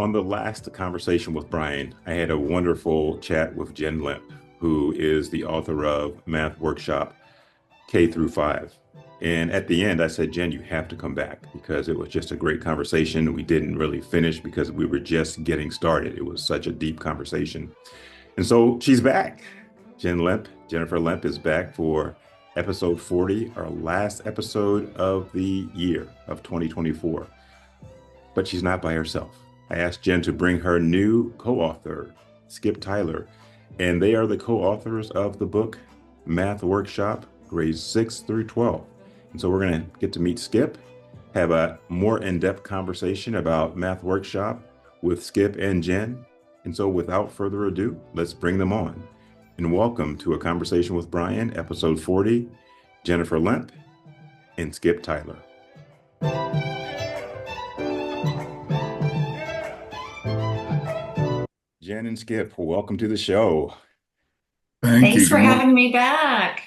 On the last conversation with Brian, I had a wonderful chat with Jen Lempp, who is the author of Math Workshop K through 5. And at the end, I said, Jen, you have to come back because it was just a great conversation. We didn't really finish because we were just getting started. It was such a deep conversation. And so she's back. Jennifer Lempp is back for episode 40, our last episode of the year of 2024. But she's not by herself. I asked Jen to bring her new co-author, Skip Tyler, and they are the co-authors of the book Math Workshop, grades 6 through 12. And so we're going to get to meet Skip, have a more in-depth conversation about Math Workshop with Skip and Jen. And so without further ado, let's bring them on. And welcome to A Conversation with Brian, episode 40, Jennifer Lempp and Skip Tyler. Jen and Skip, welcome to the show. Thank you. Thanks for Good morning. having me back.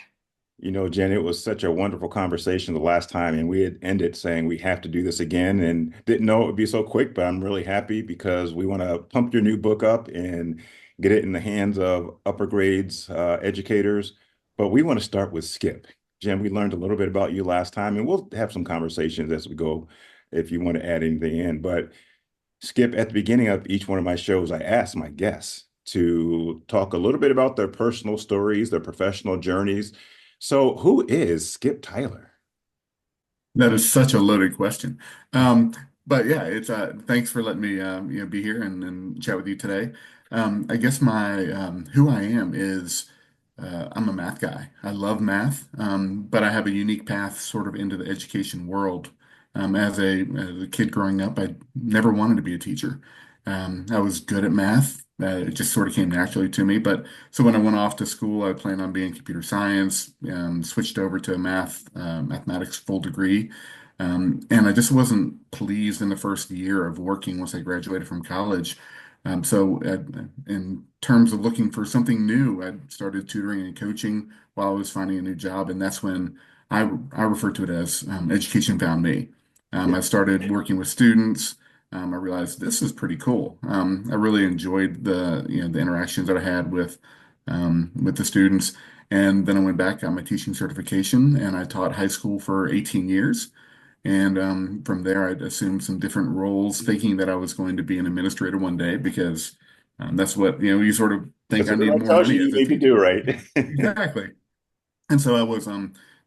You know, Jen, it was such a wonderful conversation the last time, and we had ended saying we have to do this again and didn't know it would be so quick, but I'm really happy because we want to pump your new book up and get it in the hands of upper grades educators. But we want to start with Skip. Jen, we learned a little bit about you last time, and we'll have some conversations as we go if you want to add anything in. But Skip, at the beginning of each one of my shows, I ask my guests to talk a little bit about their personal stories, their professional journeys. So, who is Skip Tyler? That is such a loaded question. But yeah, it's thanks for letting me be here and chat with you today. I guess my who I am is I'm a math guy. I love math, but I have a unique path sort of into the education world. As a kid growing up, I never wanted to be a teacher. I was good at math. It just sort of came naturally to me. But so when I went off to school, I planned on being computer science, switched over to mathematics full degree. And I just wasn't pleased in the first year of working once I graduated from college. In terms of looking for something new, I started tutoring and coaching while I was finding a new job. And that's when I refer to it as education found me. Yeah. I started working with students. I realized this is pretty cool. I really enjoyed the interactions that I had with the students. And then I went back, got my teaching certification, and I taught high school for 18 years. And from there, I'd assumed some different roles, thinking that I was going to be an administrator one day because that's what, you sort of think Because I need everyone more tells you money you as a need to teacher. do, right? Exactly. And so I was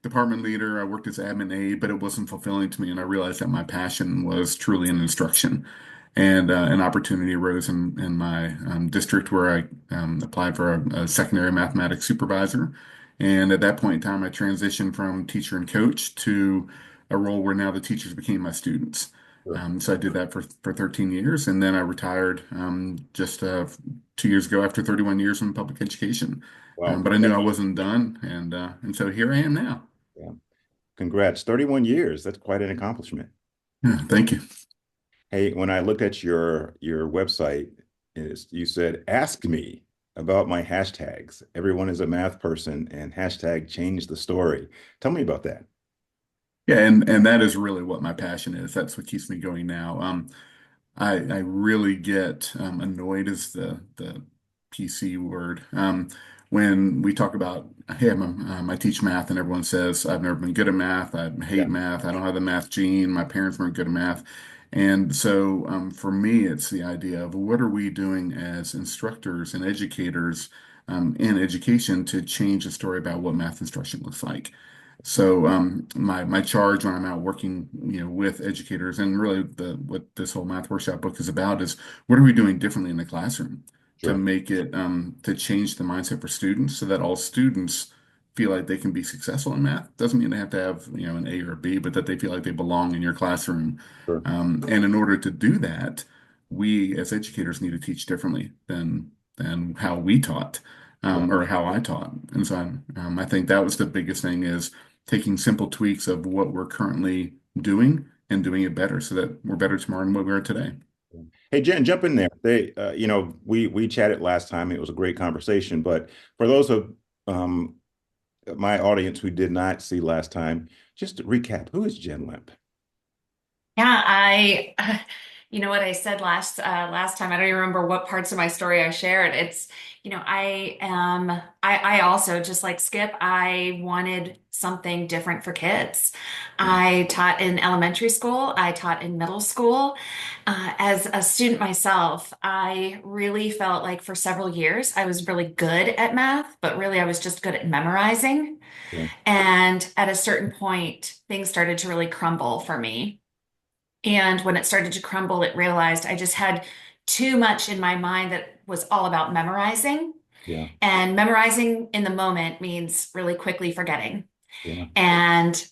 department leader. I worked as admin aide, but it wasn't fulfilling to me. And I realized that my passion was truly in instruction. And an opportunity arose in my district where I applied for a secondary mathematics supervisor. And at that point in time, I transitioned from teacher and coach to a role where now the teachers became my students. Sure. So I did that for 13 years. And then I retired just 2 years ago after 31 years in public education. Wow. But I knew I wasn't done, and so here I am now. Yeah. Congrats. 31 years. That's quite an accomplishment. Yeah, thank you. Hey, when I looked at your website, you said, ask me about my hashtags. Everyone is a math person and hashtag change the story. Tell me about that. Yeah, and that is really what my passion is. That's what keeps me going now. I really get annoyed is the PC word when we talk about hey I teach math and everyone says I've never been good at math. I Yeah. hate math. I don't have the math gene. My parents weren't good at math. And so for me, it's the idea of what are we doing as instructors and educators in education to change the story about what math instruction looks like. So my charge when I'm out working, with educators and really what this whole math workshop book is about is what are we doing differently in the classroom to Sure. make it to change the mindset for students so that all students feel like they can be successful in math. Doesn't mean they have to have, an A or a B, but that they feel like they belong in your classroom. Sure. And in order to do that, we as educators need to teach differently than how we taught Right. or how I taught. And so I think that was the biggest thing is taking simple tweaks of what we're currently doing and doing it better so that we're better tomorrow than what we are today. Hey, Jen, jump in there. We chatted last time. It was a great conversation, but for those of um, my audience who did not see last time, just to recap, who is Jen Lempp? Yeah, You know what I said last time? I don't even remember what parts of my story I shared. I also, just like Skip, I wanted something different for kids. Yeah. I taught in elementary school, I taught in middle school. As a student myself, I really felt like for several years I was really good at math, but really I was just good at memorizing. Yeah. And at a certain point, things started to really crumble for me. And when it started to crumble, it realized I just had too much in my mind that was all about memorizing. Yeah. And memorizing in the moment means really quickly forgetting. Yeah. And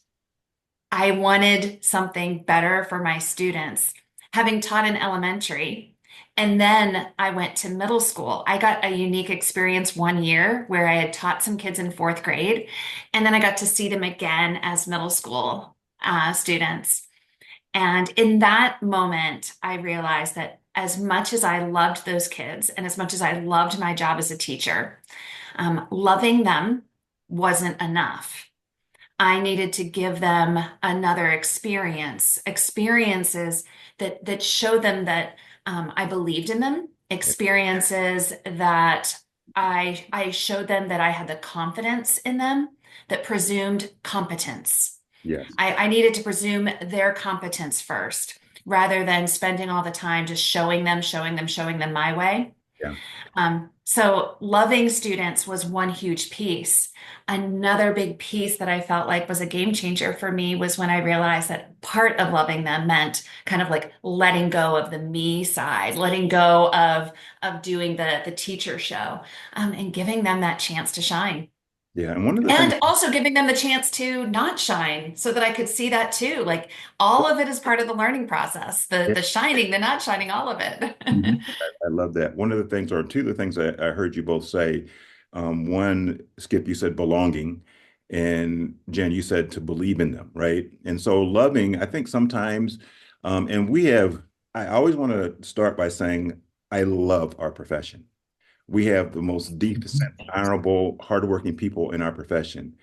I wanted something better for my students. Having taught in elementary, and then I went to middle school. I got a unique experience one year where I had taught some kids in fourth grade, and then I got to see them again as middle school students. And in that moment, I realized that as much as I loved those kids and as much as I loved my job as a teacher, loving them wasn't enough. I needed to give them another experiences that show them that I believed in them, experiences that I showed them that I had the confidence in them that presumed competence. Yes. I needed to presume their competence first rather than spending all the time just showing them my way. Yeah. So loving students was one huge piece. Another big piece that I felt like was a game changer for me was when I realized that part of loving them meant kind of like letting go of the me side, letting go of doing the teacher show, and giving them that chance to shine. Yeah. And one of the things, And also giving them the chance to not shine so that I could see that too. Like all of it is part of the learning process. The shining, the not shining, all of Mhm. it. I love that. One of the things, or two of the things I heard you both say, one, Skip, you said belonging, and Jen, you said to believe in them, right? And so loving, I think sometimes, and we have, I always want to start by saying, I love our profession. We have the most decent, honorable, hardworking people in our profession.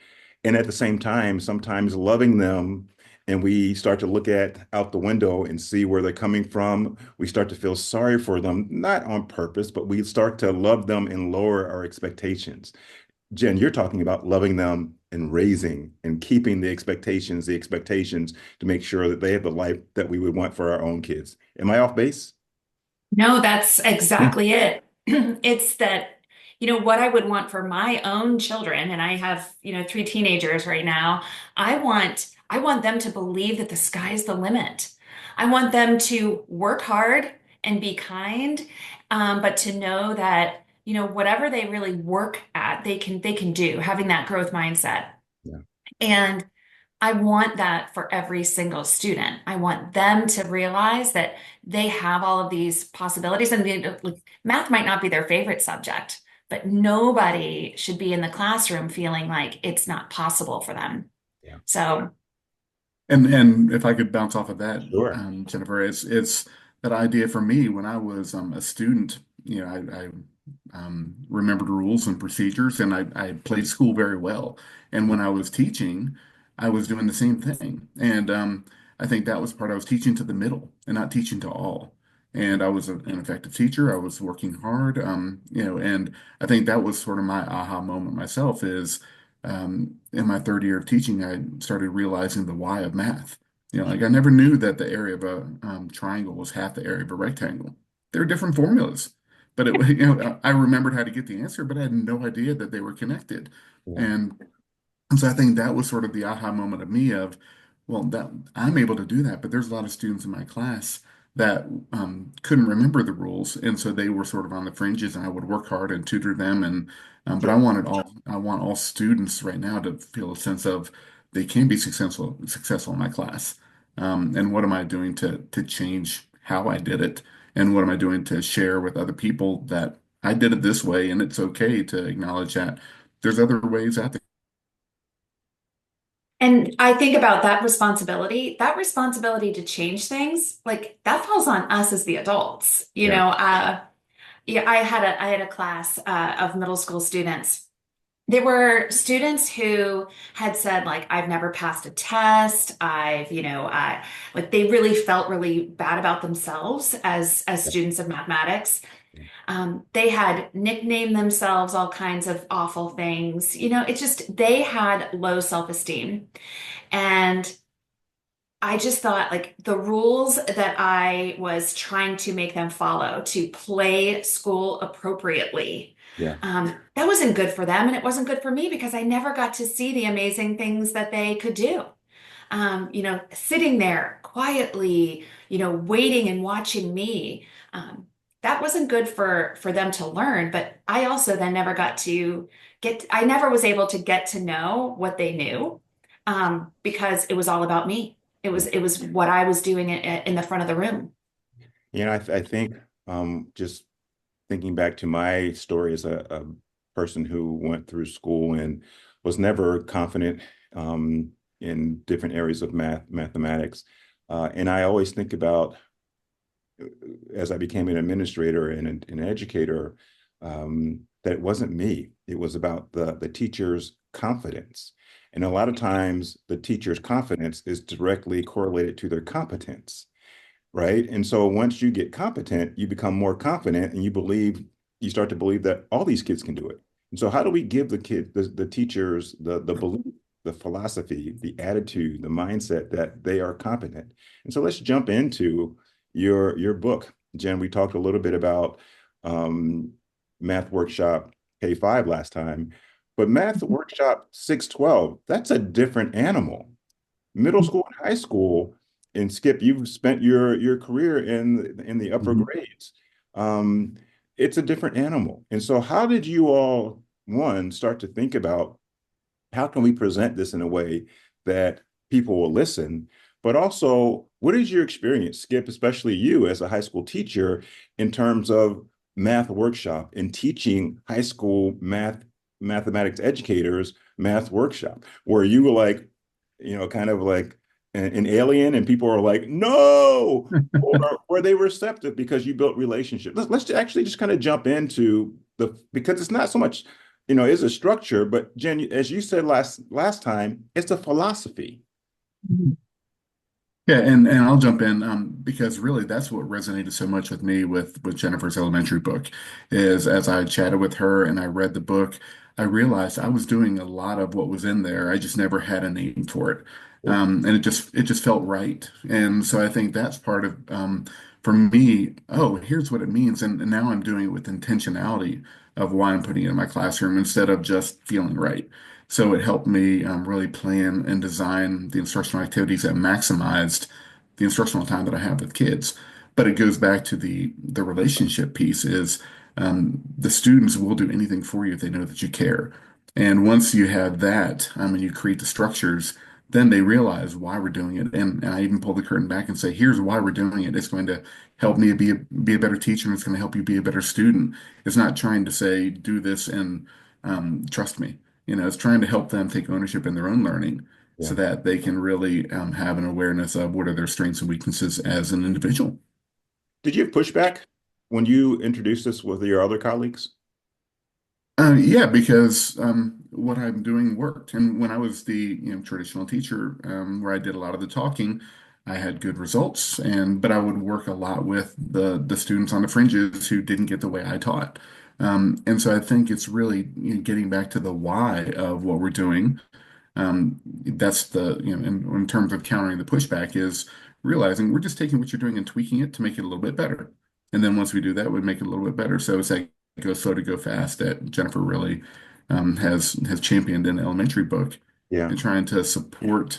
And at the same time, sometimes loving them and we start to look at out the window and see where they're coming from. We start to feel sorry for them, not on purpose, but we start to love them and lower our expectations. Jen, you're talking about loving them and raising and keeping the expectations to make sure that they have the life that we would want for our own kids. Am I off base? No, that's Yeah. exactly it. It's that, what I would want for my own children, and I have, three teenagers right now. I want them to believe that the sky's the limit. I want them to work hard and be kind, but to know that, whatever they really work at, they can do, having that growth mindset. Yeah. And I want that for every single student. I want them to realize that they have all of these possibilities, and like, math might not be their favorite subject, but nobody should be in the classroom feeling like it's not possible for them. Yeah. So, And if I could bounce off of that, Sure. Jennifer, it's that idea for me when I was a student. I remembered rules and procedures, and I played school very well. And when I was teaching, I was doing the same thing. And I think that was part. I was teaching to the middle and not teaching to all. And I was an effective teacher. I was working hard, and I think that was sort of my aha moment myself is in my third year of teaching, I started realizing the why of math. Like I never knew that the area of a triangle was half the area of a rectangle. There are different formulas, but I remembered how to get the answer, but I had no idea that they were connected. Yeah. And so I think that was sort of the aha moment of me of, well, that I'm able to do that, but there's a lot of students in my class that couldn't remember the rules, and so they were sort of on the fringes, and I would work hard and tutor them, and but Sure. I want all students right now to feel a sense of they can be successful in my class, and what am I doing to change how I did it, and what am I doing to share with other people that I did it this way, and it's okay to acknowledge that there's other ways out there. and I think about that responsibility to change things, like that falls on us as the adults. Yeah. Yeah, I had a class of middle school students. There were students who had said, like, I've never passed a test. Like they really felt really bad about themselves as Yeah. students of mathematics. They had nicknamed themselves all kinds of awful things. It just, they had low self-esteem. And I just thought like the rules that I was trying to make them follow to play school appropriately, Yeah. that wasn't good for them. And it wasn't good for me because I never got to see the amazing things that they could do. Sitting there quietly, waiting and watching me. That wasn't good for them to learn, but I also then never got to I never was able to get to know what they knew, because it was all about me. It was what I was doing in the front of the room. I think just thinking back to my story as a person who went through school and was never confident in different areas of mathematics. And I always think about as I became an administrator and an educator, that it wasn't me. It was about the teacher's confidence. And a lot of times the teacher's confidence is directly correlated to their competence, right? And so once you get competent, you become more confident and you start to believe that all these kids can do it. And so how do we give the teachers, the belief, the philosophy, the attitude, the mindset that they are competent? And so let's jump into your book. Jen, we talked a little bit about Math Workshop K5 last time, but Math Workshop 612, that's a different animal. Middle school and high school, and Skip, you've spent your career in the upper Mhm. grades. It's a different animal. And so how did you all, one, start to think about how can we present this in a way that people will listen? But also, what is your experience, Skip, especially you as a high school teacher, in terms of Math Workshop and teaching high school mathematics educators Math Workshop? Were you like, kind of like an alien and people are like, no, or were they receptive because you built relationships? Let's actually just kind of jump into because it's not so much, it's a structure, but Jen, as you said last time, it's a philosophy. Mhm. Yeah, and I'll jump in because really that's what resonated so much with me with Jennifer's elementary book is as I chatted with her and I read the book, I realized I was doing a lot of what was in there. I just never had a name for it, and it just felt right. And so I think that's part of for me. Oh, here's what it means, and now I'm doing it with intentionality of why I'm putting it in my classroom instead of just feeling right. So it helped me really plan and design the instructional activities that maximized the instructional time that I have with kids. But it goes back to the relationship piece is the students will do anything for you if they know that you care. And once you have that, and you create the structures, then they realize why we're doing it. And I even pull the curtain back and say, here's why we're doing it. It's going to help me be a better teacher, and it's going to help you be a better student. It's not trying to say, do this and trust me. It's trying to help them take ownership in their own learning Yeah. so that they can really have an awareness of what are their strengths and weaknesses as an individual. Did you have pushback when you introduced this with your other colleagues? Yeah, because what I'm doing worked. And when I was the traditional teacher, where I did a lot of the talking, I had good results. But I would work a lot with the students on the fringes who didn't get the way I taught. And so I think it's really getting back to the why of what we're doing. That's in terms of countering the pushback is realizing we're just taking what you're doing and tweaking it to make it a little bit better. And then once we do that, we make it a little bit better. So it's like go slow to go fast that Jennifer really has championed in the elementary book Yeah. and trying to support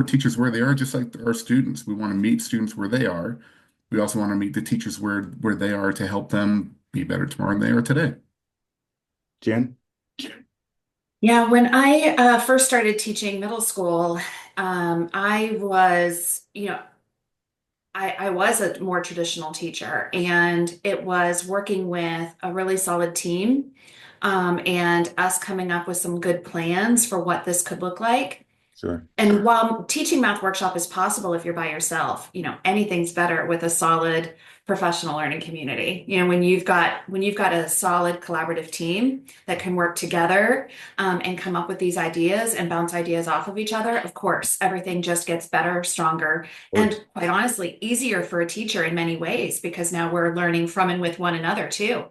teachers where they are, just like our students. We want to meet students where they are. We also want to meet the teachers where they are to help them be better tomorrow than they are today. Jen? Yeah, when I first started teaching middle school, I was, I was a more traditional teacher, and it was working with a really solid team, and us coming up with some good plans for what this could look like. Sure. And while teaching math workshop is possible if you're by yourself, anything's better with a solid professional learning community. When you've got a solid collaborative team that can work together and come up with these ideas and bounce ideas off of each other, of course, everything just gets better, stronger, and quite honestly, easier for a teacher in many ways because now we're learning from and with one another too.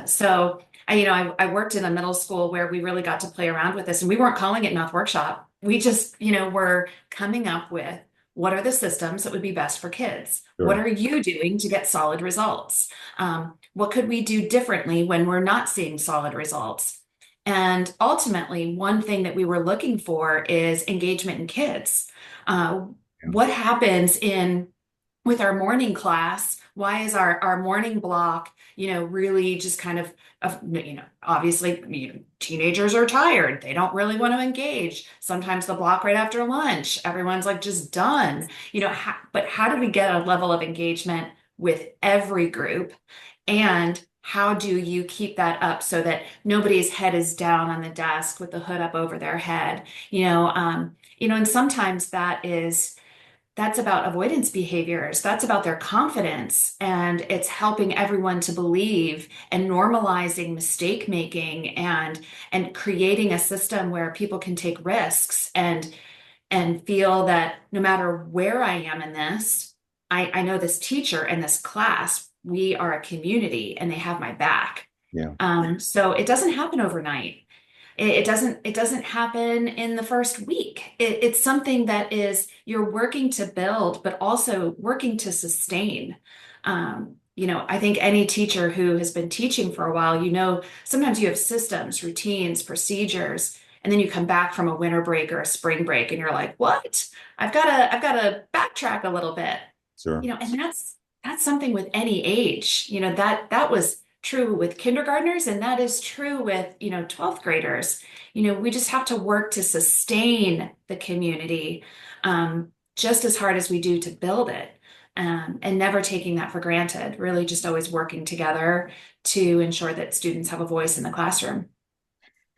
So I worked in a middle school where we really got to play around with this, and we weren't calling it math workshop. We just, were coming up with what are the systems that would be best for kids? Sure. What are you doing to get solid results? What could we do differently when we're not seeing solid results? And ultimately, one thing that we were looking for is engagement in kids. What happens with our morning class? Why is our morning block, really just kind of, obviously, teenagers are tired. They don't really want to engage. Sometimes the block right after lunch, everyone's like just done, but how do we get a level of engagement with every group? And how do you keep that up so that nobody's head is down on the desk with the hood up over their head? And sometimes that's about avoidance behaviors. That's about their confidence. And it's helping everyone to believe and normalizing mistake making and creating a system where people can take risks and feel that no matter where I am in this, I know this teacher and this class, we are a community and they have my back. Yeah. So it doesn't happen overnight. It doesn't happen in the first week. It's something that you're working to build, but also working to sustain. I think any teacher who has been teaching for a while, sometimes you have systems, routines, procedures, and then you come back from a winter break or a spring break and you're like, what? I've got to backtrack a little bit. Sure. And that's something with any age, that was true with kindergartners, and that is true with 12th graders. We just have to work to sustain the community just as hard as we do to build it, and never taking that for granted, really just always working together to ensure that students have a voice in the classroom.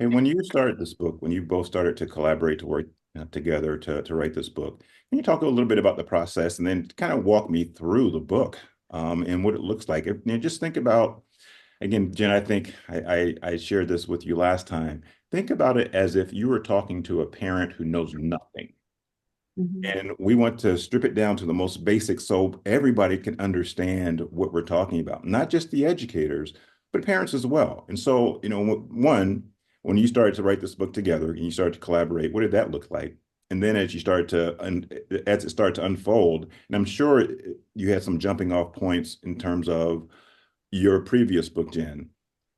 And when you started this book, when you both started to collaborate to work together to write this book, can you talk a little bit about the process and then kind of walk me through the book and what it looks like? Just think about, again, Jen, I think I shared this with you last time. Think about it as if you were talking to a parent who knows nothing. Mm-hmm. And we want to strip it down to the most basic so everybody can understand what we're talking about, not just the educators, but parents as well. And so, when you started to write this book together and you started to collaborate, what did that look like? And then as it started to unfold, and I'm sure you had some jumping off points in terms of your previous book, Jen,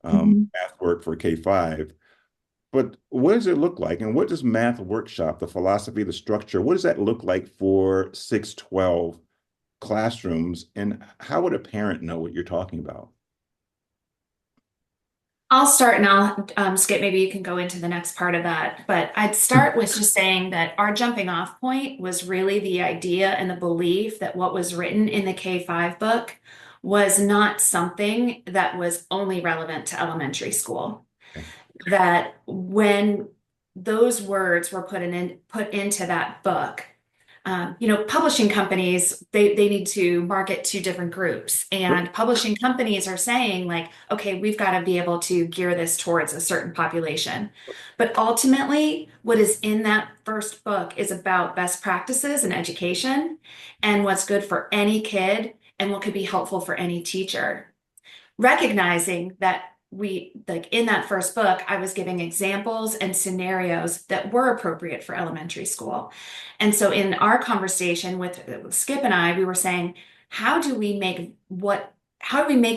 Math Work for K-5. But what does it look like? And what does Math Workshop, the philosophy, the structure, what does that look like for 6-12 classrooms? And how would a parent know what you're talking about? I'll start and I'll Skip, maybe you can go into the next part of that. But I'd start with just saying that our jumping off point was really the idea and the belief that what was written in the K-5 book was not something that was only relevant to elementary school. Okay. That when those words were put into that book, publishing companies, they need to market to different groups, and publishing companies are saying like, okay, we've got to be able to gear this towards a certain population. But ultimately, what is in that first book is about best practices in education and what's good for any kid and what could be helpful for any teacher. Recognizing that in that first book, I was giving examples and scenarios that were appropriate for elementary school. And so in our conversation with Skip and I, we were saying, how do we make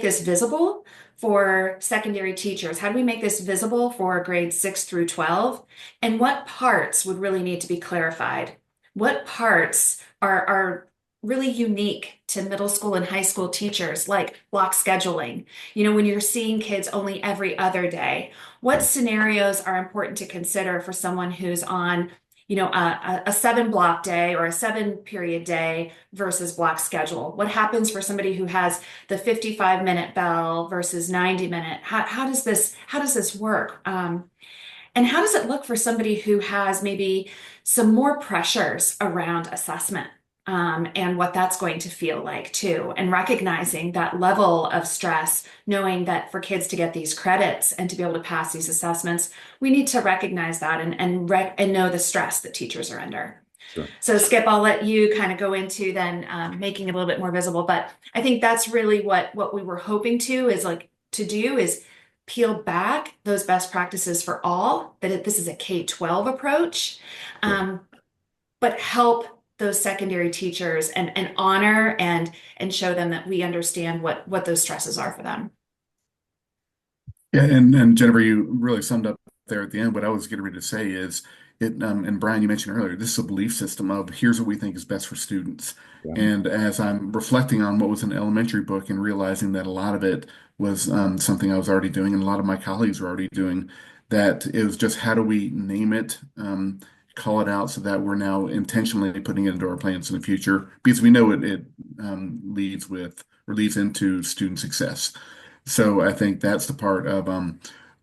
this visible for secondary teachers? How do we make this visible for grades 6-12? And what parts would really need to be clarified? What parts are really unique to middle school and high school teachers, like block scheduling? When you're seeing kids only every other day, what scenarios are important to consider for someone who's on, a 7-block day or a 7-period day versus block schedule? What happens for somebody who has the 55-minute bell versus 90-minute? How does this work? And how does it look for somebody who has maybe some more pressures around assessment? and what that's going to feel like too. And recognizing that level of stress, knowing that for kids to get these credits and to be able to pass these assessments, we need to recognize that and know the stress that teachers are under. Sure. So Skip, I'll let you kind of go into then making it a little bit more visible. But I think that's really what we were hoping to do is peel back those best practices for all, that this is a K-12 approach, Sure. but help those secondary teachers and honor and show them that we understand what those stresses are for them. Yeah, and Jennifer, you really summed up there at the end. What I was getting ready to say is and Brian, you mentioned earlier, this is a belief system of here's what we think is best for students. Yeah. And as I'm reflecting on what was an elementary book and realizing that a lot of it was something I was already doing and a lot of my colleagues were already doing, that it was just how do we name it, call it out so that we're now intentionally putting it into our plans in the future because we know it leads into student success. So I think that's the part of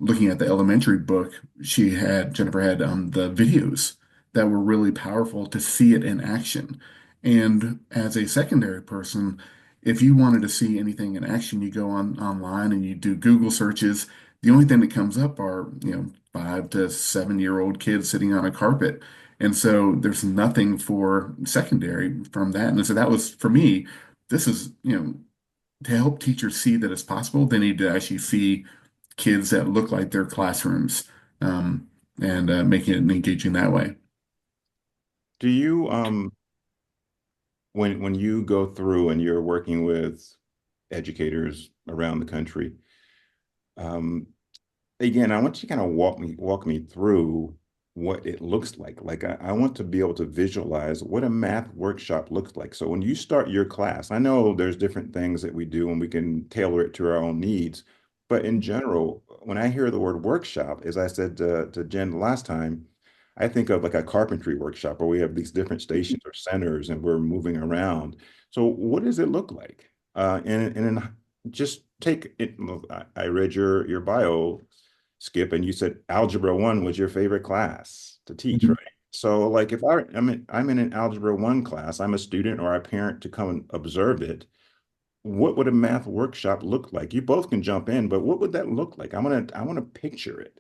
looking at the elementary book. Jennifer had the videos that were really powerful to see it in action. And as a secondary person, if you wanted to see anything in action, you go online and you do Google searches. The only thing that comes up are, 5 to 7 year old kids sitting on a carpet. And so there's nothing for secondary from that. And so that was for me, this is, to help teachers see that it's possible, they need to actually see kids that look like their classrooms, and making it engaging that way. Do you when you go through and you're working with educators around the country, um, again, I want you to kind of walk me through what it looks like. Like I want to be able to visualize what a math workshop looks like. So when you start your class, I know there's different things that we do and we can tailor it to our own needs. But in general, when I hear the word workshop, as I said to Jen last time, I think of like a carpentry workshop where we have these different stations or centers and we're moving around. So what does it look like? And then just take it. I read your bio, Skip, and you said Algebra 1 was your favorite class to teach, Mhm. right? So like if I'm in an Algebra 1 class, I'm a student or a parent to come and observe it. What would a math workshop look like? You both can jump in, but what would that look like? I want to picture it.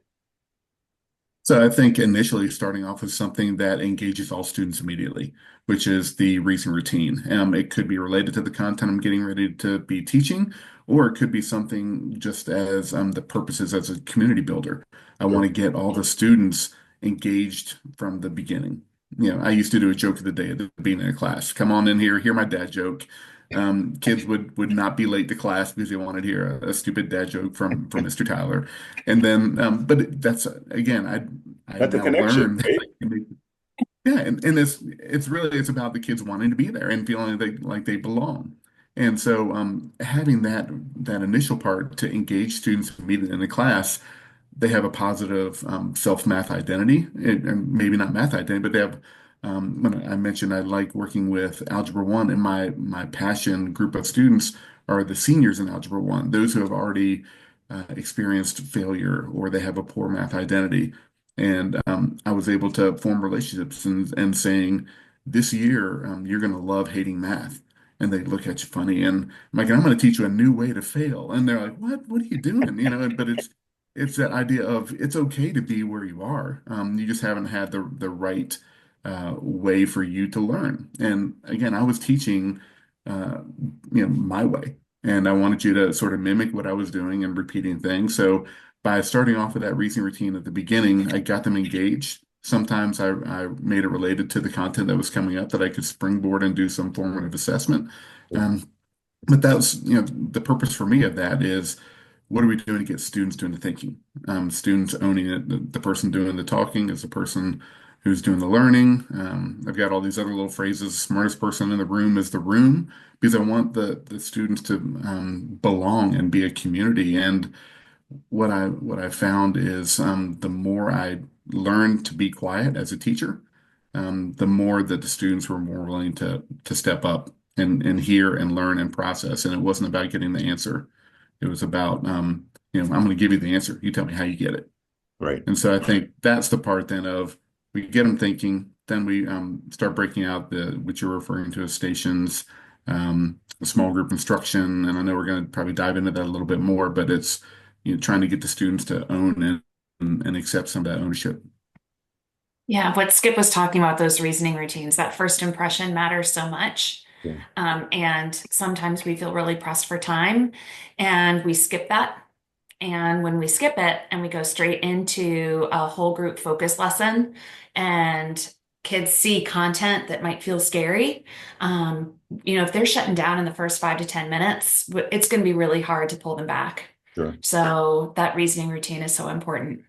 So I think initially starting off with something that engages all students immediately, which is the reason routine. It could be related to the content I'm getting ready to be teaching, or it could be something just as the purposes as a community builder. I want Sure. to get all the students engaged from the beginning. I used to do a joke of the day at the beginning of class. Come on in here, hear my dad joke. Kids would not be late to class because they wanted to hear a stupid dad joke from Mr. Tyler. And then, that's again, I That's a now connection, learned that right? I can yeah, and it's about the kids wanting to be there and feeling like they belong. And so, having that initial part to engage students immediately in the class, they have a positive self-math identity, and maybe not math identity, but they have. When I mentioned I like working with Algebra 1, and my passion group of students are the seniors in Algebra 1, those who have already experienced failure or they have a poor math identity. And I was able to form relationships and saying, this year, you're going to love hating math. And they look at you funny, and I'm like, I'm going to teach you a new way to fail. And they're like, what? What are you doing? But it's that idea of it's okay to be where you are. You just haven't had the right way for you to learn. And again, I was teaching, uh, my way, and I wanted you to sort of mimic what I was doing and repeating things. So by starting off with that reasoning routine at the beginning, I got them engaged. Sometimes I made it related to the content that was coming up that I could springboard and do some formative assessment. Sure. Um, but that was, the purpose for me of that is what are we doing to get students doing the thinking? Students owning it. The person doing the talking is the person who's doing the learning. I've got all these other little phrases. Smartest person in the room is the room, because I want the students to belong and be a community. And what I found is the more I learned to be quiet as a teacher, the more that the students were more willing to step up and hear and learn and process. And it wasn't about getting the answer. It was about I'm going to give you the answer. You tell me how you get it. Right. And so I think that's the part then of we get them thinking, then we start breaking out the what you're referring to as stations, small group instruction, and I know we're going to probably dive into that a little bit more, but it's trying to get the students to own and accept some of that ownership. Yeah, what Skip was talking about, those reasoning routines, that first impression matters so much. Yeah. And sometimes we feel really pressed for time and we skip that. And when we skip it and we go straight into a whole group focus lesson and kids see content that might feel scary, if they're shutting down in the first 5 to 10 minutes, it's going to be really hard to pull them back. Sure. So that reasoning routine is so important.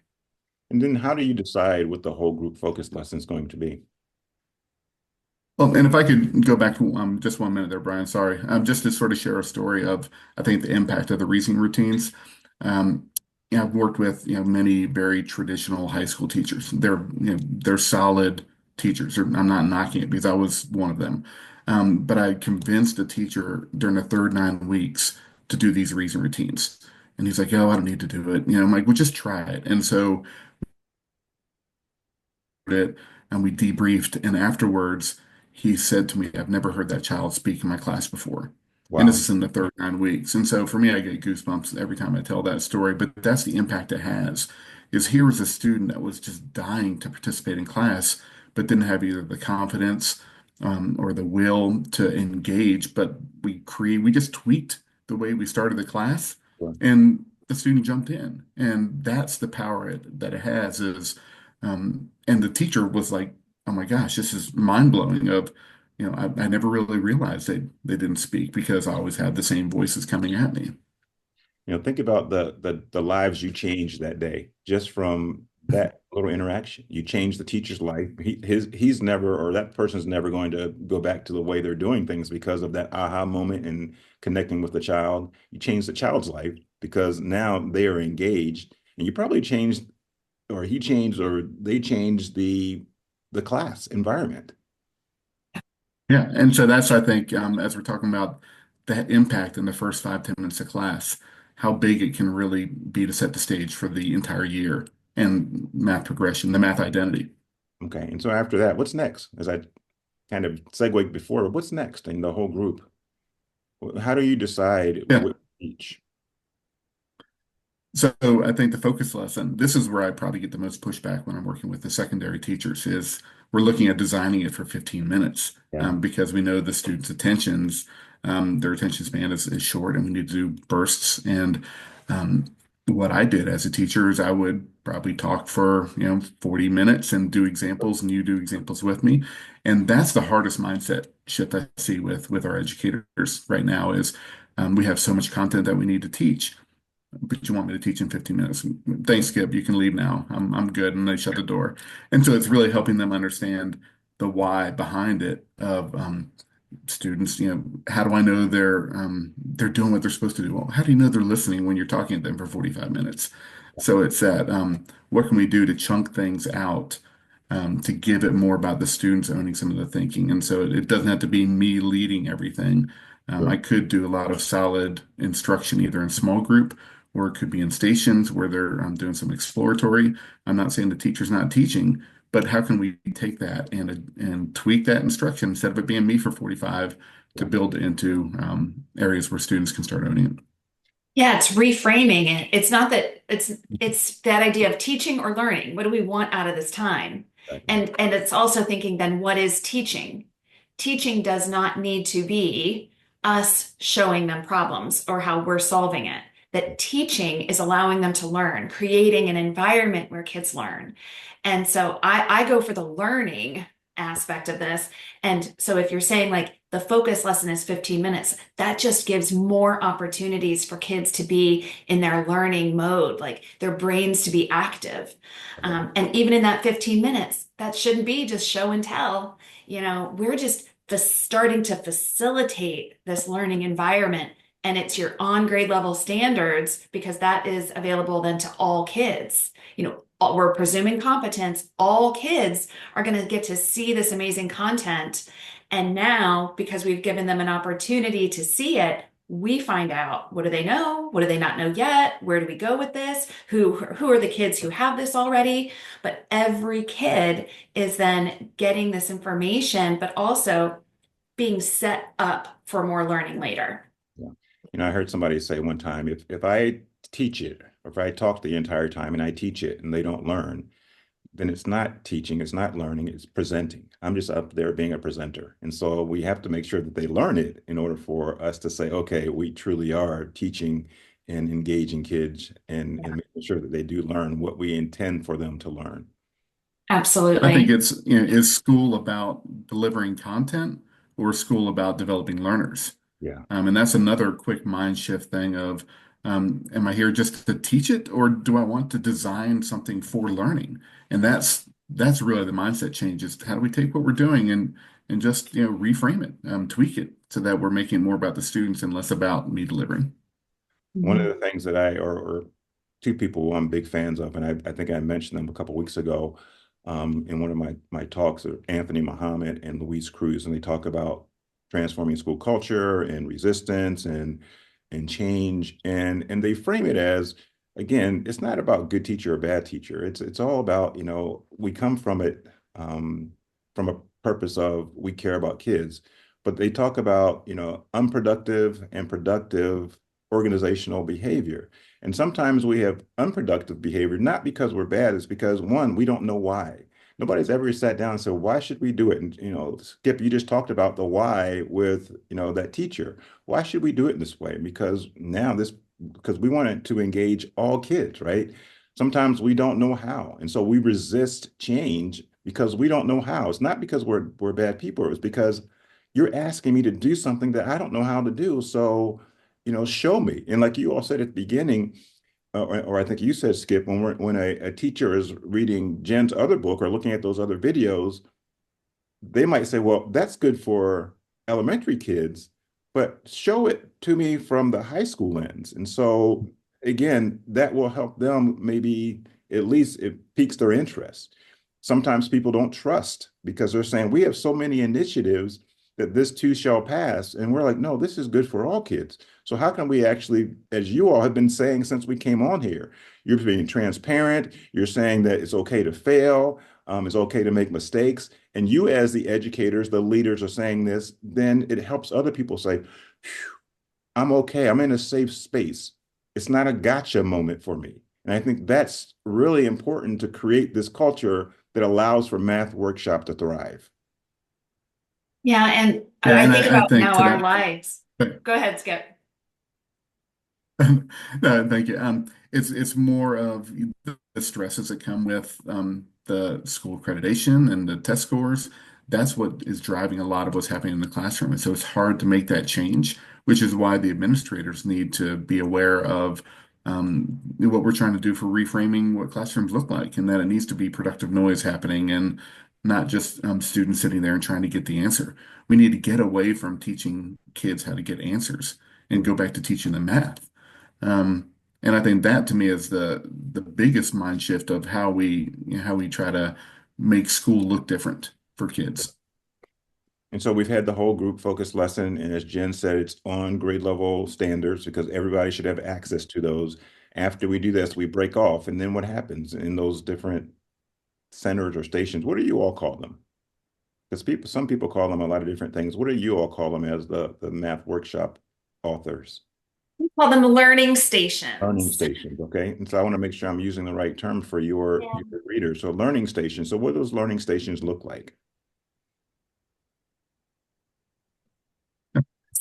And then how do you decide what the whole group focus lesson is going to be? Well, and if I could go back to just 1 minute there, Brian, sorry, just to sort of share a story of, I think, the impact of the reasoning routines. Um, I've worked with many very traditional high school teachers. They're solid teachers. I'm not knocking it because I was one of them. But I convinced a teacher during the third 9 weeks to do these reasoning routines, and he's like, "Oh, I don't need to do it." I'm like, "Well, just try it." And so it and we debriefed, and afterwards he said to me, "I've never heard that child speak in my class before." And this Wow. is in the third 9 weeks. And so for me, I get goosebumps every time I tell that story, but that's the impact it has. Is here was a student that was just dying to participate in class, but didn't have either the confidence or the will to engage. But we just tweaked the way we started the class, Sure. and the student jumped in. And that's the power that it has is and the teacher was like, "Oh my gosh, this is mind-blowing." I never really realized they didn't speak because I always had the same voices coming at me. Think about the lives you changed that day just from that little interaction. You changed the teacher's life. He's never, or that person's never going to go back to the way they're doing things because of that aha moment and connecting with the child. You changed the child's life because now they are engaged, and you probably changed, or he changed, or they changed the class environment. Yeah, and so that's I think as we're talking about that impact in the first 5, 10 minutes of class, how big it can really be to set the stage for the entire year and math progression, the math identity. Okay, and so after that, what's next? As I kind of segued before, what's next in the whole group? How do you decide Yeah. what to teach? So I think the focus lesson, this is where I probably get the most pushback when I'm working with the secondary teachers, is we're looking at designing it for 15 minutes Yeah. because we know the students' their attention span is short, and we need to do bursts. And um, what I did as a teacher is I would probably talk for 40 minutes and do examples, and you do examples with me. And that's the hardest mindset shift I see with our educators right now is we have so much content that we need to teach. But you want me to teach in 15 minutes? Thanks, Skip. You can leave now. I'm good. And they shut the door. And so it's really helping them understand the why behind it of students. How do I know they're doing what they're supposed to do? Well, how do you know they're listening when you're talking to them for 45 minutes? So it's that what can we do to chunk things out to give it more about the students owning some of the thinking? And so it doesn't have to be me leading everything. Sure. I could do a lot of solid instruction either in small group or it could be in stations where they're doing some exploratory. I'm not saying the teacher's not teaching, but how can we take that and tweak that instruction instead of it being me for 45 to Yeah. build it into areas where students can start owning it? Yeah, it's reframing it. It's not that it's that idea of teaching or learning. What do we want out of this time? Exactly. And it's also thinking then what is teaching? Teaching does not need to be us showing them problems or how we're solving it. That teaching is allowing them to learn, creating an environment where kids learn. And so I go for the learning aspect of this. And so if you're saying like the focus lesson is 15 minutes, that just gives more opportunities for kids to be in their learning mode, like their brains to be active. And even in that 15 minutes, that shouldn't be just show and tell. We're just starting to facilitate this learning environment. And it's your on grade level standards because that is available then to all kids. We're presuming competence. All kids are going to get to see this amazing content. And now, because we've given them an opportunity to see it, we find out, what do they know? What do they not know yet? Where do we go with this? Who are the kids who have this already? But every kid is then getting this information, but also being set up for more learning later. Yeah. I heard somebody say one time, if I teach it, or if I talk the entire time and I teach it and they don't learn, then it's not teaching, it's not learning, it's presenting. I'm just up there being a presenter. And so we have to make sure that they learn it in order for us to say, okay, we truly are teaching and engaging kids and making sure that they do learn what we intend for them to learn. I think Absolutely. it's, is school about delivering content or is school about developing learners? Yeah. And that's another quick mind shift thing of, am I here just to teach it or do I want to design something for learning? And that's really the mindset change is how do we take what we're doing and just, reframe it, tweak it so that we're making it more about the students and less about me delivering. One of Mhm. the things that or two people who I'm big fans of, and I think I mentioned them a couple weeks ago in one of my talks, are Anthony Muhammad and Luis Cruz, and they talk about transforming school culture and resistance and change, and they frame it as, again, it's not about good teacher or bad teacher. It's all about, we come from it from a purpose of we care about kids, but they talk about, unproductive and productive organizational behavior. And sometimes we have unproductive behavior, not because we're bad, it's because one, we don't know why. Nobody's ever sat down and said, why should we do it? And, Skip, you just talked about the why with, that teacher. Why should we do it in this way? Because we want it to engage all kids, right? Sometimes we don't know how. And so we resist change because we don't know how. It's not because we're bad people. It's because you're asking me to do something that I don't know how to do. So, show me. And like you all said at the beginning, or I think you said, Skip, when a teacher is reading Jen's other book or looking at those other videos, they might say, well, that's good for elementary kids, but show it to me from the high school lens. And so, again, that will help them, maybe at least it piques their interest. Sometimes people don't trust because they're saying, we have so many initiatives that this too shall pass. And we're like, no, this is good for all kids. So how can we actually, as you all have been saying since we came on here, you're being transparent, you're saying that it's okay to fail, it's okay to make mistakes. And you, as the educators, the leaders, are saying this, then it helps other people say, I'm okay. I'm in a safe space. It's not a gotcha moment for me. And I think that's really important to create this culture that allows for Math Workshop to thrive. Yeah, and Yeah, I and think I about think now to our that, lives. Go ahead, Skip. no, thank you. It's more of the stresses that come with the school accreditation and the test scores. That's what is driving a lot of what's happening in the classroom. And so it's hard to make that change, which is why the administrators need to be aware of what we're trying to do for reframing what classrooms look like, and that it needs to be productive noise happening and not just students sitting there and trying to get the answer. We need to get away from teaching kids how to get answers and go back to teaching them math. Um, and I think that to me is the biggest mind shift of how we try to make school look different for kids. And so we've had the whole group focus lesson. And as Jen said, it's on grade level standards because everybody should have access to those. After we do this, we break off. And then what happens in those different centers or stations? What do you all call them? Because some people call them a lot of different things. What do you all call them as the Math Workshop authors? We call them learning Learning stations. stations, okay? And so I want to make sure I'm using the right term for your readers. So learning stations. So what do those learning stations look like?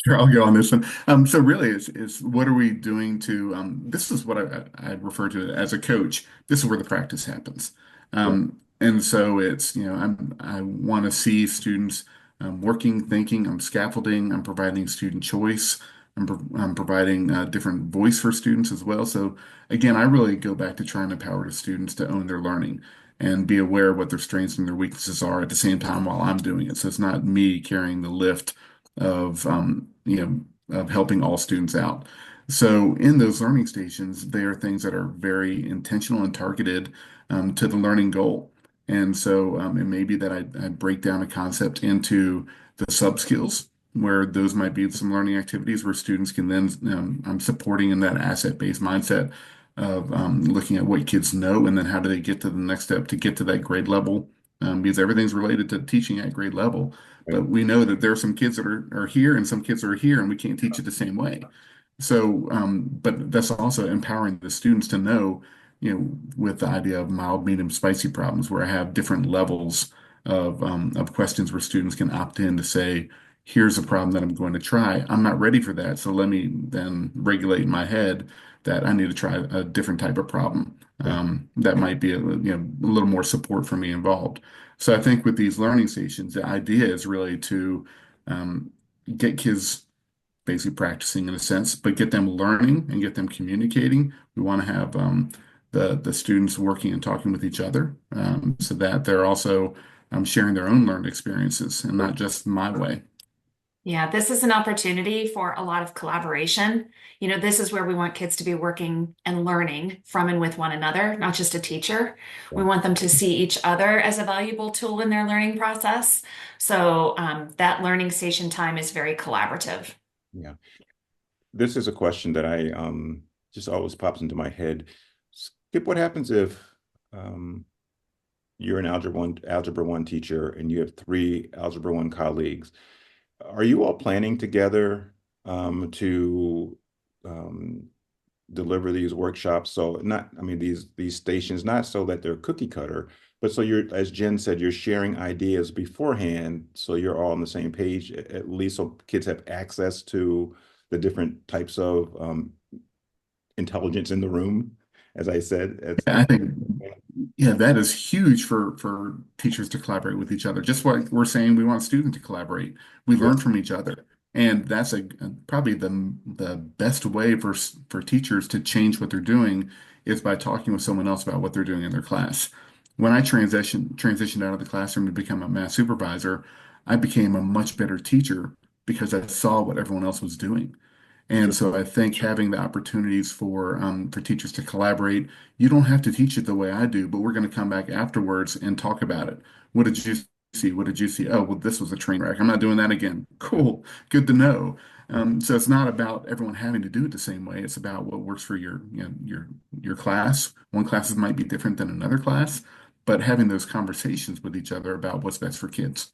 Sure, I'll go on this one. So really, is what are we doing to? This is what I refer to as a coach. This is where the practice happens. Yeah. And so it's I want to see students working, thinking. I'm scaffolding. I'm providing student choice. I'm providing a different voice for students as well. So again, I really go back to trying to empower the students to own their learning and be aware of what their strengths and their weaknesses are at the same time while I'm doing it. So it's not me carrying the lift of of helping all students out. So in those learning stations, they are things that are very intentional and targeted to the learning goal. And so it may be that I break down a concept into the sub skills where those might be some learning activities where students can then, I'm supporting in that asset-based mindset of looking at what kids know and then how do they get to the next step to get to that grade level, because everything's related to teaching at grade level. Right. But we know that there are some kids that are here and some kids that are here, and we can't teach it the same way. So, but that's also empowering the students to know, with the idea of mild, medium, spicy problems, where I have different levels of questions where students can opt in to say, here's a problem that I'm going to try. I'm not ready for that, so let me then regulate in my head that I need to try a different type of problem. Yeah. That might be a little more support for me involved. So I think with these learning stations, the idea is really to um, get kids basically practicing in a sense, but get them learning and get them communicating. We want to have the students working and talking with each other, so that they're also sharing their own learned experiences and not just my way. Yeah, this is an opportunity for a lot of collaboration. This is where we want kids to be working and learning from and with one another, not just a teacher. We want them to see each other as a valuable tool in their learning process. So that learning station time is very collaborative. Yeah. This is a question that I just always pops into my head. Skip, what happens if you're an algebra one teacher and you have three algebra one colleagues? Are you all planning together to deliver these workshops? So not, I mean, these stations, not so that they're cookie cutter, but so you're, as Jen said, you're sharing ideas beforehand, so you're all on the same page, at least so kids have access to the different types of intelligence in the room, as I said. I think, yeah, that is huge for teachers to collaborate with each other. Just what we're saying, we want students to collaborate. We Sure. learn from each other, and that's probably the best way for teachers to change what they're doing is by talking with someone else about what they're doing in their class. When I transitioned out of the classroom to become a math supervisor, I became a much better teacher because I saw what everyone else was doing. And Sure. so I think having the opportunities for teachers to collaborate, you don't have to teach it the way I do, but we're going to come back afterwards and talk about it. What did you see? What did you see? Oh, well, this was a train wreck. I'm not doing that again. Cool. Good to know. So it's not about everyone having to do it the same way. It's about what works for your class. One classes might be different than another class, but having those conversations with each other about what's best for kids.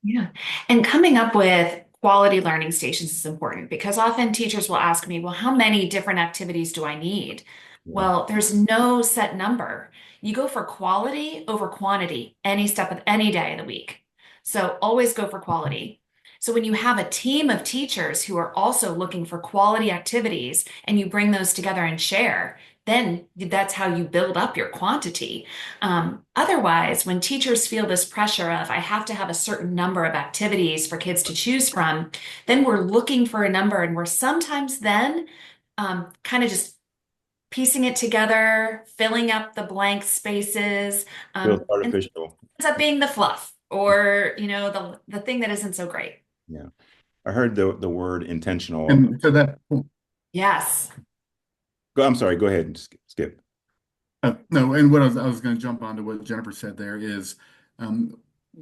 Yeah. And coming up with quality learning stations is important because often teachers will ask me, well, how many different activities do I need? Yeah. Well, there's no set number. You go for quality over quantity any step of any day of the week. So always go for quality. So when you have a team of teachers who are also looking for quality activities and you bring those together and share, then that's how you build up your quantity. Otherwise, when teachers feel this pressure of, I have to have a certain number of activities for kids to choose from, then we're looking for a number and we're sometimes then kind of just piecing it together, filling up the blank spaces, Feels and it artificial. ends up being the fluff or, the thing that isn't so great. Yeah. I heard the word intentional. And to that point, Yes. I'm sorry, go ahead, Skip. no, and what I was going to jump on to what Jennifer said there is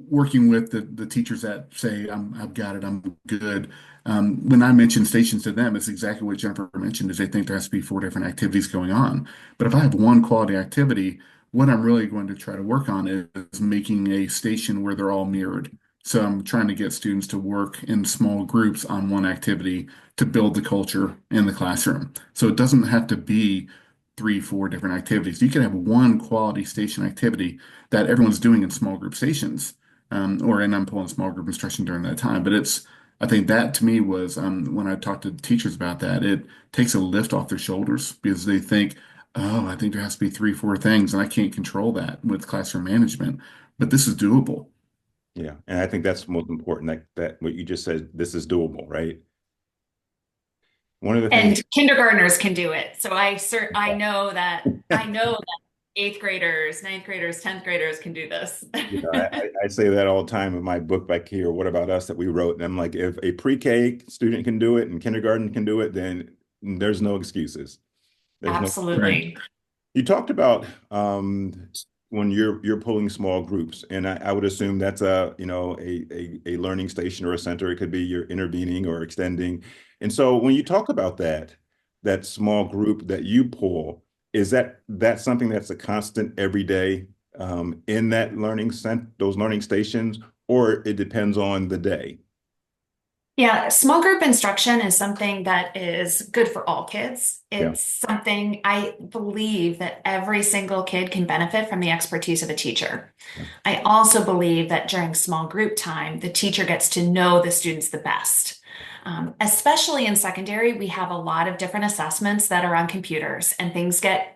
working with the teachers that say, I've got it, I'm good. When I mention stations to them, it's exactly what Jennifer mentioned, is they think there has to be four different activities going on. But if I have one quality activity, what I'm really going to try to work on is making a station where they're all mirrored. So I'm trying to get students to work in small groups on one activity to build the culture in the classroom. So it doesn't have to be three, four different activities. You can have one quality station activity that everyone's doing in small group stations, and I'm pulling small group instruction during that time. But I think that to me was, when I talked to teachers about that, it takes a lift off their shoulders because they think, oh, I think there has to be three, four things, and I can't control that with classroom management. But this is doable. Yeah, and I think that's most important, that what you just said, this is doable, right? One of the things, And kindergartners can do it. So I know that eighth graders, ninth graders, 10th graders can do this. I say that all the time in my book back here, What About Us, that we wrote. And I'm like, if a pre-K student can do it and kindergarten can do it, then there's no excuses. There's no. Right. Absolutely. You talked about when you're pulling small groups, and I would assume that's a a learning station or a center. It could be you're intervening or extending. And so when you talk about that small group that you pull, is that something that's a constant every day in that those learning stations, or it depends on the day? Yeah, small group instruction is something that is good for all kids. Yeah. It's something I believe that every single kid can benefit from the expertise of a teacher. Yeah. I also believe that during small group time, the teacher gets to know the students the best. Especially in secondary, we have a lot of different assessments that are on computers, and things get,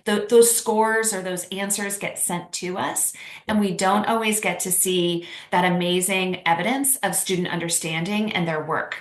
those scores or those answers get sent to us, and we don't always get to see that amazing evidence of student understanding and their work.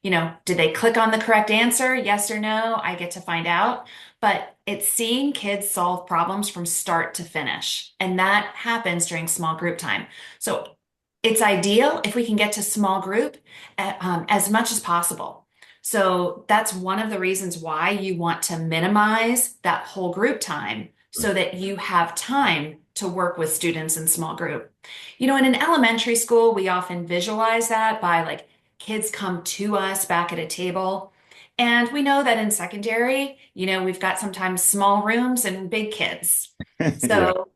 Did they click on the correct answer? Yes or no? I get to find out. But it's seeing kids solve problems from start to finish. And that happens during small group time. So it's ideal if we can get to small group as much as possible. So that's one of the reasons why you want to minimize that whole group time so that you have time to work with students in small group. In an elementary school, we often visualize that by like kids come to us back at a table. And we know that in secondary, we've got sometimes small rooms and big kids. Yeah. So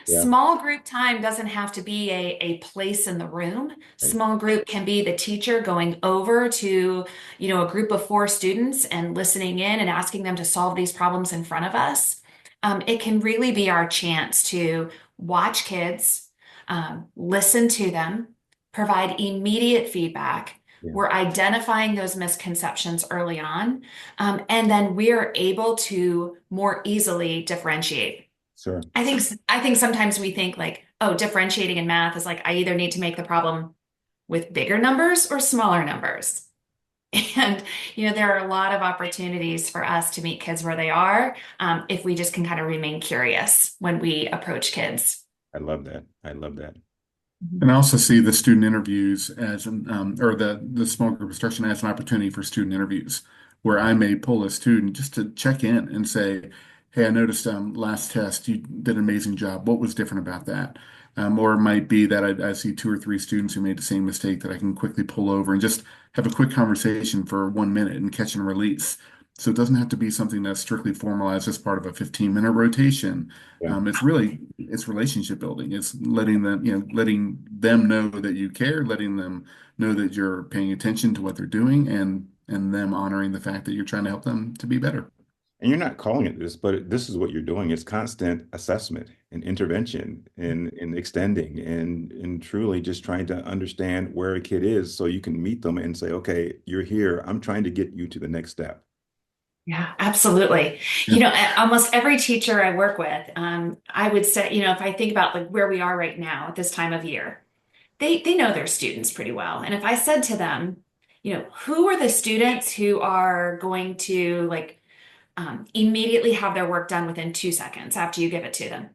Yeah. small group time doesn't have to be a place in the room. Right. Small group can be the teacher going over to, a group of 4 students and listening in and asking them to solve these problems in front of us. It can really be our chance to watch kids, listen to them, provide immediate feedback. Yeah. We're identifying those misconceptions early on, and then we're able to more easily differentiate. Sure. I think sometimes we think like, oh, differentiating in math is like I either need to make the problem with bigger numbers or smaller numbers. And there are a lot of opportunities for us to meet kids where they are, if we just can kind of remain curious when we approach kids. I love that. I love that. And I also see the student interviews as or the small group instruction as an opportunity for student interviews, where I may pull a student just to check in and say, "Hey, I noticed last test you did an amazing job. What was different about that?" Or it might be that I see 2 or 3 students who made the same mistake that I can quickly pull over and just have a quick conversation for 1 minute and catch and release. So it doesn't have to be something that's strictly formalized as part of a 15-minute rotation. Yeah. It's relationship building. It's letting them know that you care, letting them know that you're paying attention to what they're doing, and them honoring the fact that you're trying to help them to be better. And you're not calling it this, but this is what you're doing. It's constant assessment and intervention and extending and truly just trying to understand where a kid is so you can meet them and say, okay, you're here. I'm trying to get you to the next step. Yeah, absolutely. Almost every teacher I work with, I would say, if I think about like where we are right now at this time of year, they know their students pretty well. And if I said to them, who are the students who are going to like immediately have their work done within 2 seconds after you give it to them,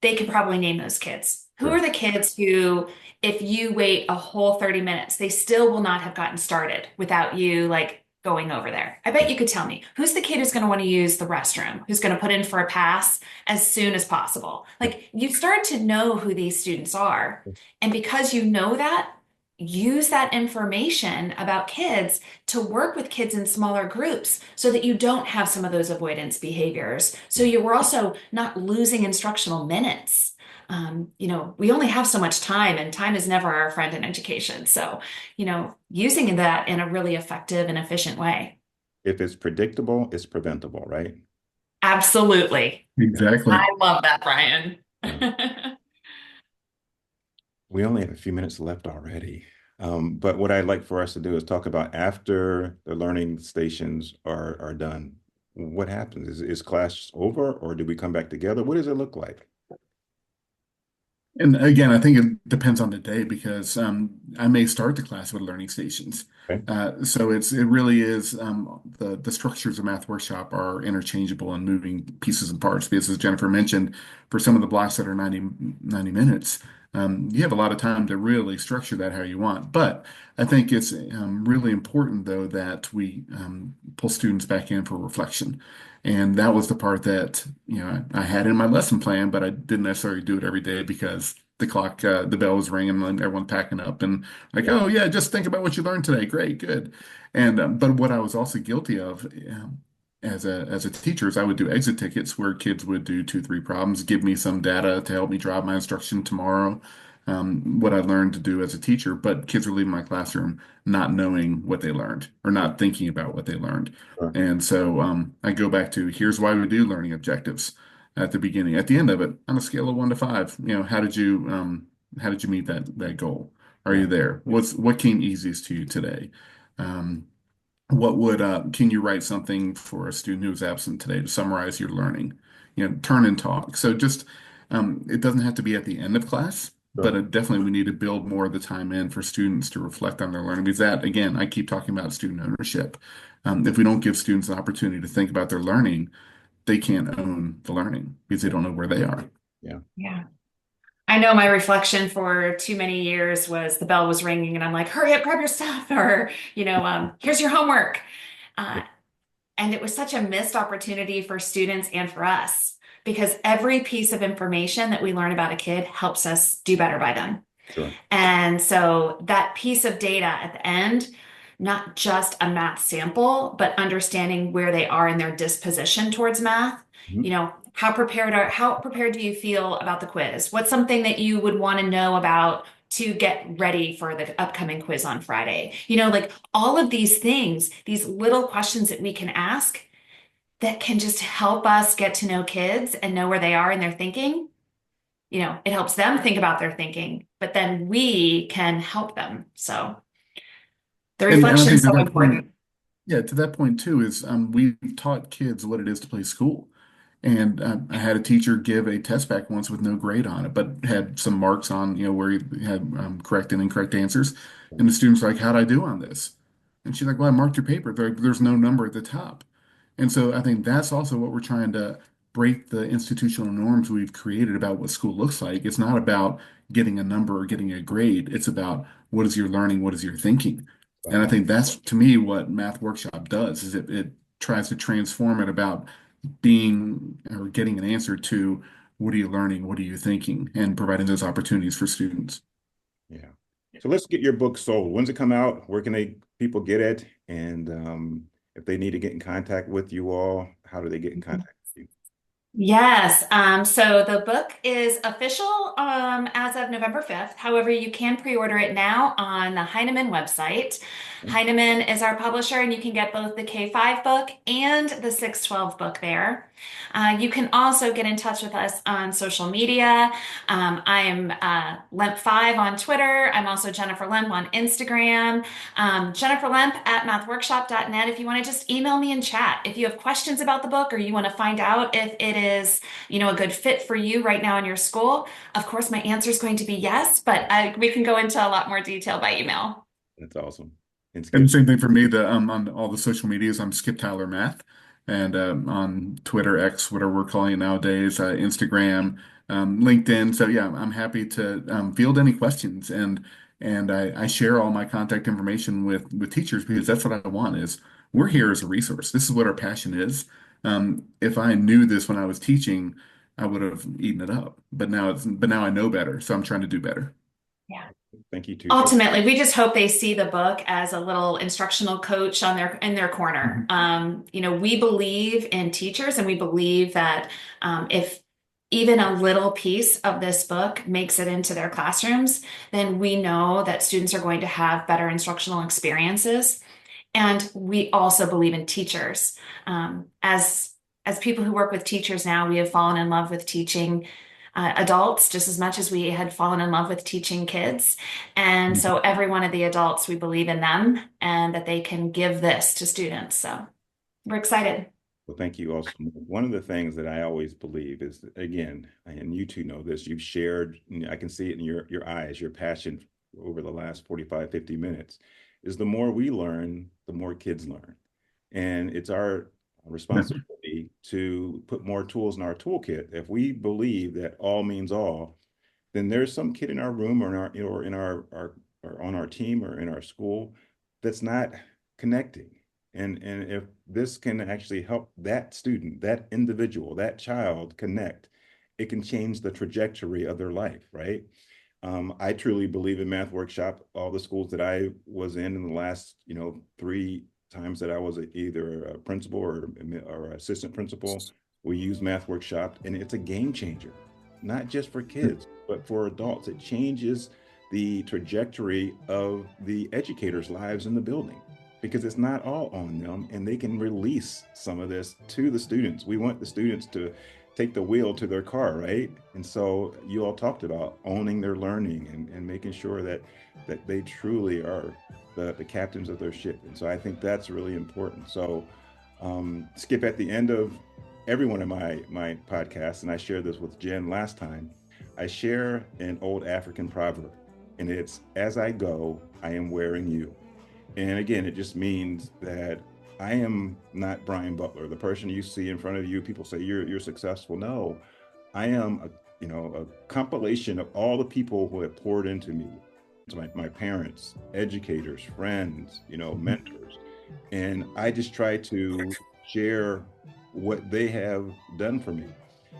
they could probably name those kids. Who are the kids who, if you wait a whole 30 minutes, they still will not have gotten started without you like going over there? I bet you could tell me who's the kid who's going to want to use the restroom, who's going to put in for a pass as soon as possible. Like you start to know who these students are. And because you know that, use that information about kids to work with kids in smaller groups so that you don't have some of those avoidance behaviors. So we're also not losing instructional minutes. We only have so much time, and time is never our friend in education. So, using that in a really effective and efficient way. If it's predictable, it's preventable, right? Absolutely. Exactly. I love that, Brian. We only have a few minutes left already. But what I'd like for us to do is talk about after the learning stations are done. What happens? Is class over, or do we come back together? What does it look like? And again, I think it depends on the day because I may start the class with learning stations. Okay. So it really is the structures of Math Workshop are interchangeable and moving pieces and parts. Because as Jennifer mentioned, for some of the blocks that are 90 minutes, you have a lot of time to really structure that how you want. But I think it's really important, though, that we pull students back in for reflection. And that was the part that, I had in my lesson plan, but I didn't necessarily do it every day because the bell was ringing and everyone packing up and like, Yeah. oh yeah, just think about what you learned today. Great, good. And but what I was also guilty of as a teacher is I would do exit tickets where kids would do two, three problems, give me some data to help me drive my instruction tomorrow, what I learned to do as a teacher. But kids were leaving my classroom not knowing what they learned or not thinking about what they learned. Sure. And so I go back to here's why we do learning objectives at the beginning. At the end of it, on a scale of 1 to 5, how did you meet that goal? Are Yeah. you there? What came easiest to you today? Um, what would can you write something for a student who was absent today to summarize your learning? Turn and talk. So just it doesn't have to be at the end of class, but Sure. definitely we need to build more of the time in for students to reflect on their learning. Because that, again, I keep talking about student ownership. If we don't give students an opportunity to think about their learning, they can't own the learning because they don't know where they are. Yeah. Yeah. I know my reflection for too many years was the bell was ringing and I'm like, hurry up, grab your stuff, or, here's your homework. Uh, and it was such a missed opportunity for students and for us because every piece of information that we learn about a kid helps us do better by them. Sure. And so that piece of data at the end, not just a math sample, but understanding where they are in their disposition towards math. Mhm. How prepared do you feel about the quiz? What's something that you would want to know about to get ready for the upcoming quiz on Friday? Like all of these things, these little questions that we can ask that can just help us get to know kids and know where they are in their thinking. It helps them think about their thinking, but then we can help them. So the And I reflection think is to so that point, important. yeah, to that point too is we've taught kids what it is to play school. And I had a teacher give a test back once with no grade on it, but had some marks on, where he had correct and incorrect answers. And the student's like, how'd I do on this? And she's like, well, I marked your paper. There's no number at the top. And so I think that's also what we're trying to break the institutional norms we've created about what school looks like. It's not about getting a number or getting a grade. It's about what is your learning, what is your thinking. And I Right. think that's to me what Math Workshop does is it tries to transform it about being or getting an answer to what are you learning, what are you thinking, and providing those opportunities for students. Yeah. So let's get your book sold. When's it come out? Where can people get it? And if they need to get in contact with you all, how do they get in contact with you? Yes. So the book is official as of November 5th. However, you can pre-order it now on the Heinemann website. Heinemann is our publisher, and you can get both the K-5 book and the 612 book there. You can also get in touch with us on social media. I'm Lempp5 on Twitter. I'm also Jennifer Lempp on Instagram. Jennifer Lempp at mathworkshop.net. If you want to just email me and chat, if you have questions about the book or you want to find out if it is, a good fit for you right now in your school, of course, my answer is going to be yes, but we can go into a lot more detail by email. That's awesome. And And Skip. same thing for me. On all the social medias, I'm Skip Tyler Math, and on Twitter, X, whatever we're calling it nowadays, Instagram, LinkedIn. So yeah, I'm happy to field any questions, and I share all my contact information with teachers because that's what I want. Is we're here as a resource. This is what our passion is. If I knew this when I was teaching, I would have eaten it up. But now I know better, so I'm trying to do better. Yeah. Thank you too. Ultimately, we just hope they see the book as a little instructional coach in their corner. Mhm. We believe in teachers, and we believe that if even a little piece of this book makes it into their classrooms, then we know that students are going to have better instructional experiences. And we also believe in teachers. As people who work with teachers now, we have fallen in love with teaching adults just as much as we had fallen in love with teaching kids. And so every one of the adults, we believe in them and that they can give this to students. So we're excited. Well, thank you also. One of the things that I always believe is, again, and you two know this, you've shared, I can see it in your eyes, your passion over the last 45, 50 minutes, is the more we learn, the more kids learn. And it's our responsibility to put more tools in our toolkit. If we believe that all means all, then there's some kid in our room or in our, or in our or on our team or in our school that's not connecting. And if this can actually help that student, that individual, that child connect, it can change the trajectory of their life, right? I truly believe in Math Workshop. All the schools that I was in the last, 3 times that I was either a principal or assistant principal, we use Math Workshop, and it's a game changer, not just for kids, but for adults. It changes the trajectory of the educators' lives in the building because it's not all on them, and they can release some of this to the students. We want the students to take the wheel to their car, right? And so you all talked about owning their learning and making sure that they truly are the captains of their ship. And so I think that's really important. So Skip, at the end of every one of my podcasts, and I shared this with Jen last time, I share an old African proverb, and it's, as I go, I am wearing you. And again, it just means that I am not Brian Butler, the person you see in front of you. People say you're successful. No, I am a compilation of all the people who have poured into me. It's my parents, educators, friends, mentors. And I just try to share what they have done for me.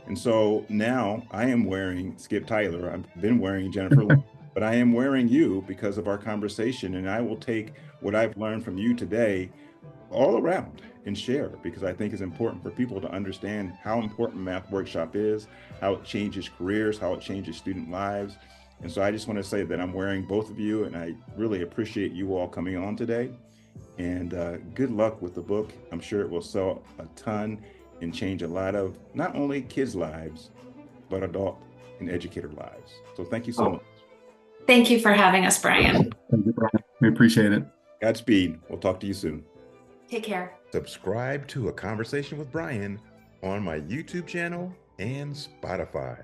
And so now I am wearing Skip Tyler. I've been wearing Jennifer Lempp, but I am wearing you because of our conversation. And I will take what I've learned from you today all around and share, because I think it's important for people to understand how important Math Workshop is, how it changes careers, how it changes student lives. And so I just want to say that I'm wearing both of you, and I really appreciate you all coming on today. And good luck with the book. I'm sure it will sell a ton and change a lot of not only kids' lives, but adult and educator lives. So thank you so much. Thank you for having us, Brian. Thank you, Brian. We appreciate it. Godspeed. We'll talk to you soon. Take care. Subscribe to A Conversation with Brian on my YouTube channel and Spotify.